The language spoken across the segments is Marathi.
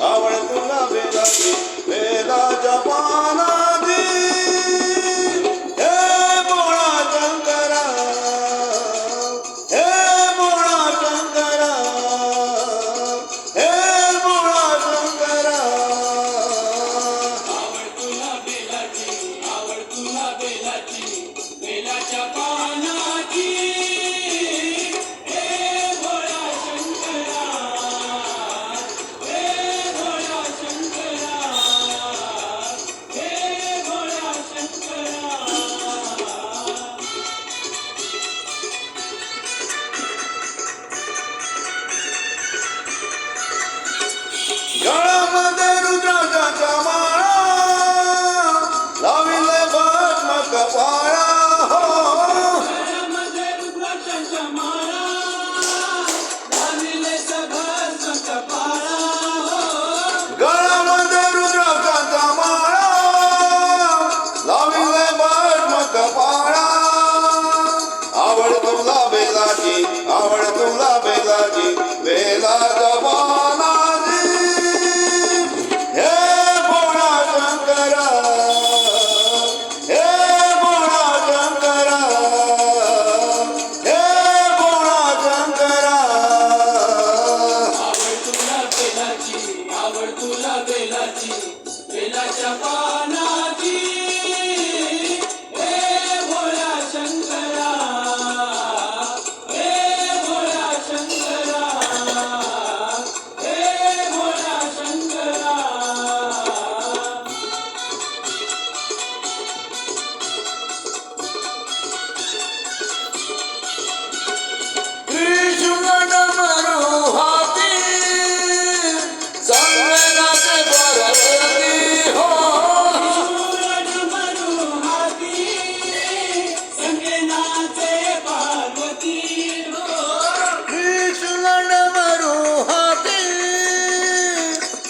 आवड तुला बेलाची बेलाच्या पानाची हे भोळा शंकरा हे भोळा शंकरा हे भोळा शंकरा आवड तुला बेलाची बेलाच्या पानाची हे भोळा शंकरा हे भोळा शंकरा हे भोळा शंकरा गळ्यामध्ये रुद्राच्या माळा लाविले भस्म कपाळा हो गळ्यामध्ये रुद्राच्या माळा लाविले भस्म कपाळा हो गळ्यामध्ये रुद्राच्या माळा लाविले भस्म कपाळा आवड तुला बेलाची आवड तुला बेलाची बेलाच्या पानाची हे भोळा शंकरा हे भोळा शंकरा हे भोळा शंकरा आवड तुला बेलाची बेलाच्या पानाची हे भोळा शंकरा हे भोळा शंकरा हे भोळा शंकरा त्रिशूळ डमरू हाती संगनाचे पार्वती हो डमरू हाती संगनाचे पार्वती हो त्रिशूळ डमरू हाती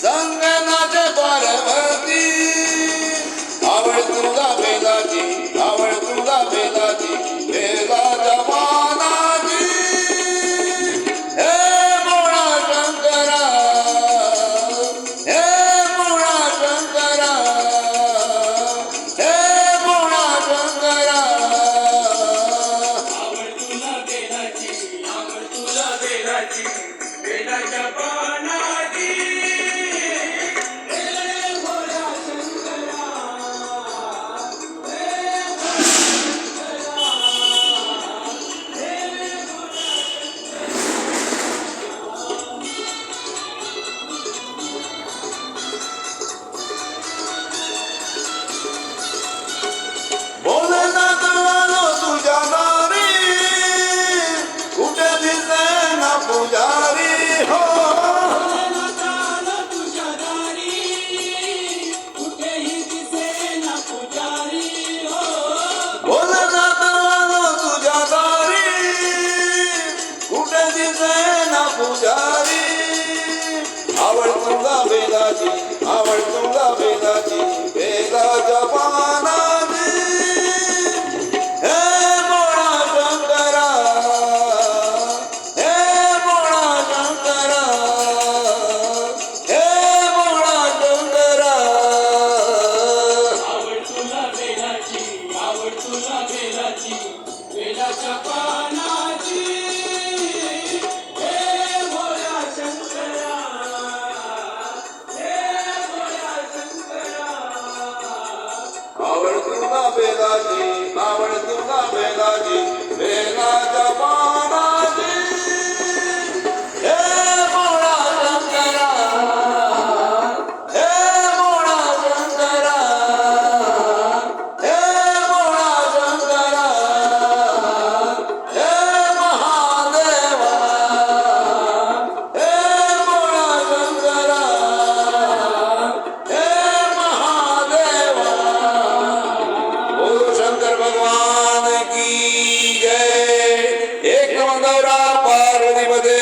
संगनाचे पार्वती आवड तुला बेलाची आवड तुला बेलाची बेलाच्या पानाची हे भोळा शंकरा हे भोळा शंकरा हे भोळा शंकरा आवड तुला बेलाची बेलाच्या पानाची हे भोळा शंकरा हे भोलेनाथ आलो तुझ्या दारी कुठे दिसेना पुजारी हो भोलेनाथाला तुझ्या दारी कुठेही दिसेना पुजारी हो भोलेनाथ आलो तुझ्या दारी कुठे दिसेना पुजारी आवड तुला बेलाची आवड तुला बेलाची बेलाच्या पानाची हे भोळा शंकरा हे भोळा शंकरा हे भोळा शंकरा आवड तुला बेलाची बेलाच्या पानाची हे भोळा शंकरा हे भोळा शंकरा आवड तुला बेलाची आवड तुला बेलाची बेलाच्या पानाची हे भोळा शंकरा हे भोळा शंकरा हे भोळा शंकरा हे महादेवा हे भोळा शंकरा हे महादेवा बोलो शंकर भगवान की जय एक नमः गौरा पार्वती मध्ये